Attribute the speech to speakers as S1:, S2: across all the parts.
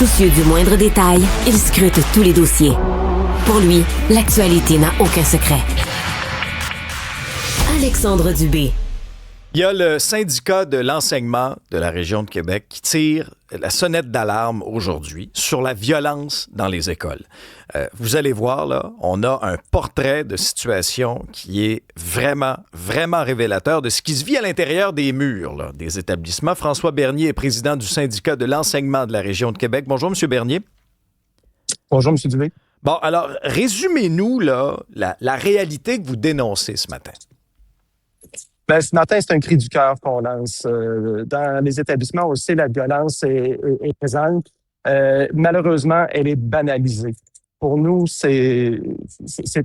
S1: Soucieux du moindre détail, il scrute tous les dossiers. Pour lui, l'actualité n'a aucun secret. Alexandre Dubé.
S2: Il y a le syndicat de l'enseignement de la région de Québec qui tire la sonnette d'alarme aujourd'hui sur la violence dans les écoles. Vous allez voir, là, on a un portrait de situation qui est vraiment, vraiment révélateur de ce qui se vit à l'intérieur des murs là, des établissements. François Bernier est président du syndicat de l'enseignement de la région de Québec. Bonjour, M. Bernier.
S3: Bonjour, M. Dubé.
S2: Bon, alors, résumez-nous là, la réalité que vous dénoncez ce matin.
S3: Ben, ce matin, c'est un cri du cœur qu'on lance. Dans les établissements aussi, la violence est présente. Malheureusement, elle est banalisée. Pour nous, c'est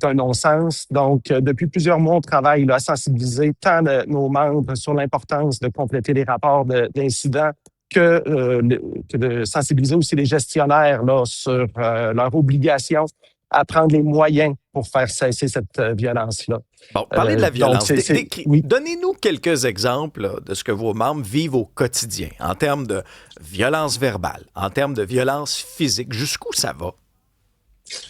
S3: un non-sens. Donc, depuis plusieurs mois, on travaille là, à sensibiliser tant nos membres sur l'importance de compléter les rapports d'incidents que de sensibiliser aussi les gestionnaires là, sur leur obligation à prendre les moyens pour faire cesser cette violence-là.
S2: Bon, parlez de la violence.
S3: Donc, oui.
S2: Donnez-nous quelques exemples là, de ce que vos membres vivent au quotidien en termes de violence verbale, en termes de violence physique. Jusqu'où ça va?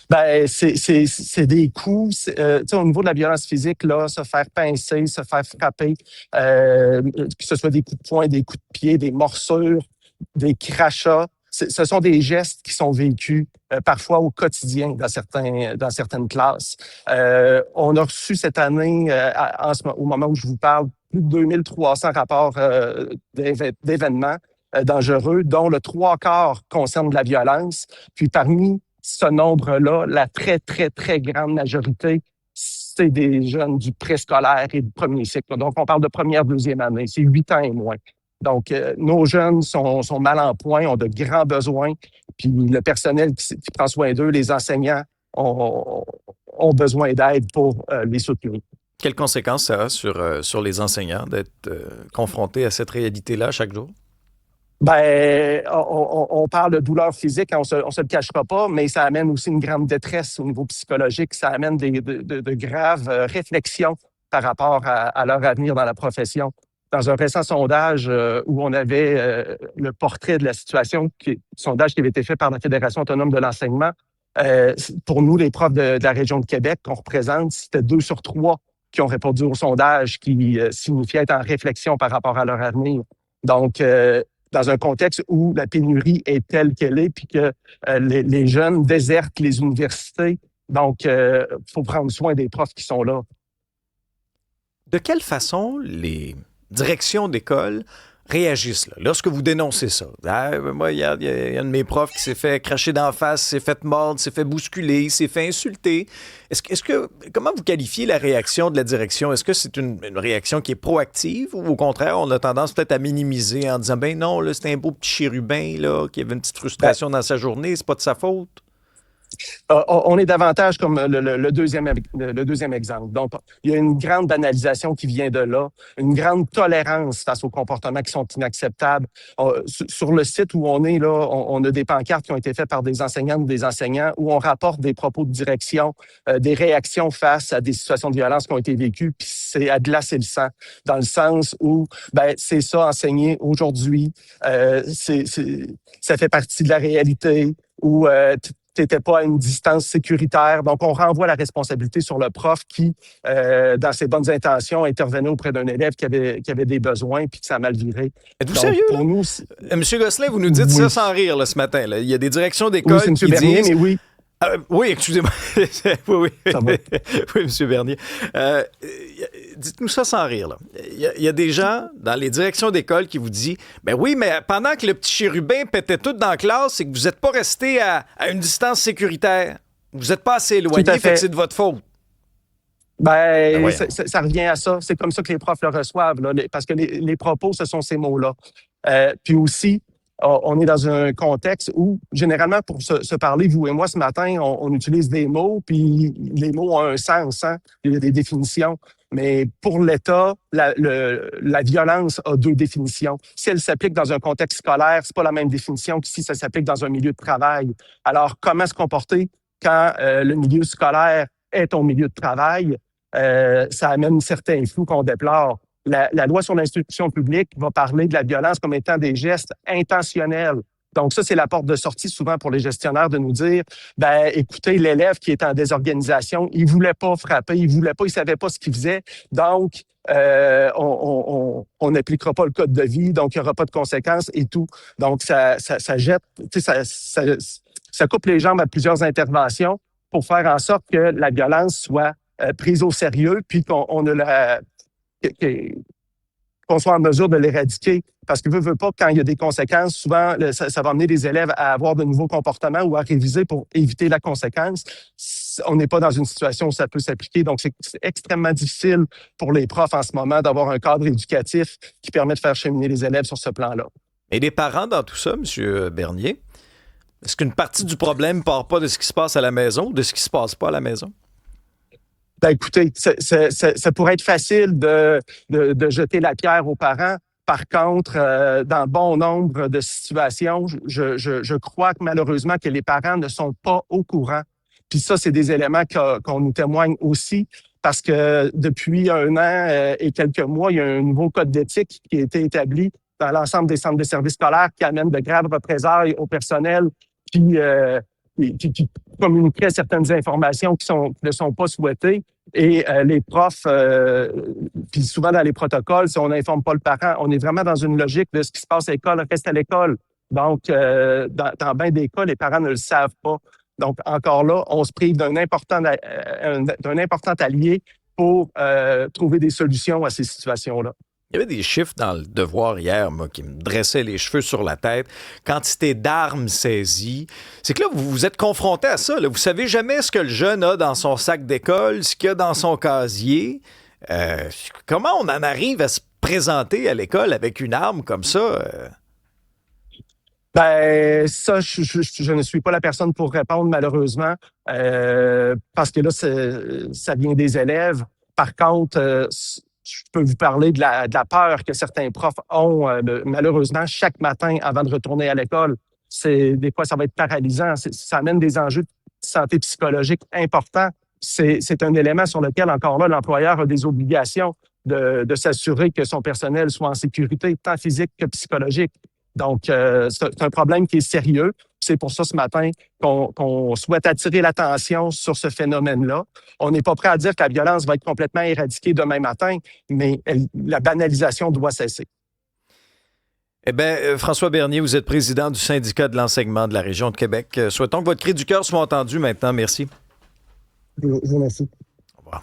S3: Ben, c'est des coups. Au niveau de la violence physique, là, se faire pincer, se faire frapper, que ce soit des coups de poing, des coups de pied, des morsures, des crachats. Ce sont des gestes qui sont vécus parfois au quotidien dans certaines classes. On a reçu cette année, au moment où je vous parle, plus de 2300 rapports d'événements dangereux, dont le 3/4 concerne de la violence. Puis parmi ce nombre-là, la très, très, très grande majorité, c'est des jeunes du préscolaire et du premier cycle. Donc, on parle de première, deuxième année. C'est 8 ans et moins. Donc, nos jeunes sont mal en point, ont de grands besoins. Puis le personnel qui prend soin d'eux, les enseignants, ont besoin d'aide pour les soutenir.
S2: Quelles conséquences ça a sur les enseignants d'être confrontés à cette réalité-là chaque jour?
S3: Ben, on parle de douleur physique, on se le cachera pas, mais ça amène aussi une grande détresse au niveau psychologique. Ça amène de graves réflexions par rapport à leur avenir dans la profession. Dans un récent sondage où on avait le portrait de la situation, sondage qui avait été fait par la Fédération autonome de l'enseignement, pour nous, les profs de la région de Québec qu'on représente, c'était 2 sur 3 qui ont répondu au sondage, qui signifiait être en réflexion par rapport à leur avenir. Donc, dans un contexte où la pénurie est telle qu'elle est, puis que les jeunes désertent les universités, donc il faut prendre soin des profs qui sont là.
S2: De quelle façon les directions d'école réagissent là, lorsque vous dénoncez ça? Moi, il y a un de mes profs qui s'est fait cracher d'en face, s'est fait mordre, s'est fait bousculer, s'est fait insulter. Comment vous qualifiez la réaction de la direction? Est-ce que c'est une réaction qui est proactive ou au contraire, on a tendance peut-être à minimiser en disant, ben non, là, c'était un beau petit chérubin là, qui avait une petite frustration dans sa journée, c'est pas de sa faute?
S3: On est davantage comme le deuxième exemple. Donc, il y a une grande banalisation qui vient de là, une grande tolérance face aux comportements qui sont inacceptables. Sur le site où on est, là, on a des pancartes qui ont été faites par des enseignantes ou des enseignants où on rapporte des propos de direction, des réactions face à des situations de violence qui ont été vécues, puis c'est à glacer le sang, dans le sens où, ben, c'est ça, enseigner aujourd'hui, ça fait partie de la réalité, où t'étais pas à une distance sécuritaire. Donc, on renvoie la responsabilité sur le prof qui, dans ses bonnes intentions, intervenait auprès d'un élève qui avait des besoins puis que ça a mal viré.
S2: Êtes-vous sérieux?
S3: Pour nous,
S2: Monsieur Gosselin, vous nous dites ça sans rire là, ce matin. Là. Il y a des directions d'école
S3: oui,
S2: qui
S3: Bernier,
S2: disent...
S3: mais oui.
S2: Oui, excusez-moi. oui.
S3: Ça va.
S2: Oui, M. Bernier. Dites-nous ça sans rire. Là. Il y a des gens dans les directions d'école qui vous disent « Ben oui, mais pendant que le petit chérubin pétait tout dans la classe, c'est que vous n'êtes pas resté à une distance sécuritaire. Vous n'êtes pas assez éloigné, fait que c'est de votre faute. »
S3: Ben, ça revient à ça. C'est comme ça que les profs le reçoivent, là, parce que les propos, ce sont ces mots-là. Puis aussi, on est dans un contexte où, généralement, pour se parler, vous et moi, ce matin, on utilise des mots, puis les mots ont un sens, hein? Il y a des définitions. Mais pour l'État, la violence a 2 définitions. Si elle s'applique dans un contexte scolaire, c'est pas la même définition que si ça s'applique dans un milieu de travail. Alors, comment se comporter quand le milieu scolaire est ton milieu de travail? Ça amène certains flous qu'on déplore. La loi sur l'instruction publique va parler de la violence comme étant des gestes intentionnels. Donc, ça, c'est la porte de sortie souvent pour les gestionnaires de nous dire, ben, écoutez, l'élève qui est en désorganisation, il voulait pas frapper, il savait pas ce qu'il faisait. Donc, on n'appliquera pas le code de vie, donc il n'y aura pas de conséquences et tout. Donc, ça jette, tu sais, ça coupe les jambes à plusieurs interventions pour faire en sorte que la violence soit prise au sérieux, puis qu'on soit en mesure de l'éradiquer. Parce que veut pas, quand il y a des conséquences, souvent, ça va amener les élèves à avoir de nouveaux comportements ou à réviser pour éviter la conséquence. On n'est pas dans une situation où ça peut s'appliquer. Donc, c'est extrêmement difficile pour les profs en ce moment d'avoir un cadre éducatif qui permet de faire cheminer les élèves sur ce plan-là.
S2: Et les parents dans tout ça, M. Bernier, est-ce qu'une partie du problème ne part pas de ce qui se passe à la maison ou de ce qui ne se passe pas à la maison?
S3: Ben écoutez, ça pourrait être facile de jeter la pierre aux parents. Par contre, dans bon nombre de situations, je crois que malheureusement que les parents ne sont pas au courant. Puis ça, c'est des éléments qu'on nous témoigne aussi, parce que depuis 1 an et quelques mois, il y a un nouveau code d'éthique qui a été établi dans l'ensemble des centres de services scolaires qui amène de graves représailles au personnel qui communiquerait certaines informations qui ne sont pas souhaitées. Et les profs, puis souvent dans les protocoles, si on n'informe pas le parent, on est vraiment dans une logique de ce qui se passe à l'école reste à l'école. Donc, dans bien des cas, les parents ne le savent pas. Donc, encore là, on se prive d'un important allié pour trouver des solutions à ces situations-là.
S2: Il y avait des chiffres dans le Devoir hier, moi, qui me dressaient les cheveux sur la tête. Quantité d'armes saisies. C'est que là, vous êtes confronté à ça. Là. Vous savez jamais ce que le jeune a dans son sac d'école, ce qu'il a dans son casier. Comment on en arrive à se présenter à l'école avec une arme comme ça?
S3: Ben, ça, je ne suis pas la personne pour répondre, malheureusement, parce que là, ça vient des élèves. Par contre, je peux vous parler de la peur que certains profs ont, malheureusement, chaque matin avant de retourner à l'école. Des fois, ça va être paralysant. Ça amène des enjeux de santé psychologique importants. C'est un élément sur lequel, encore là, l'employeur a des obligations de s'assurer que son personnel soit en sécurité, tant physique que psychologique. Donc, c'est un problème qui est sérieux. C'est pour ça, ce matin, qu'on souhaite attirer l'attention sur ce phénomène-là. On n'est pas prêt à dire que la violence va être complètement éradiquée demain matin, mais la banalisation doit cesser.
S2: Eh bien, François Bernier, vous êtes président du syndicat de l'enseignement de la région de Québec. Souhaitons que votre cri du cœur soit entendu maintenant. Merci.
S3: Je vous remercie.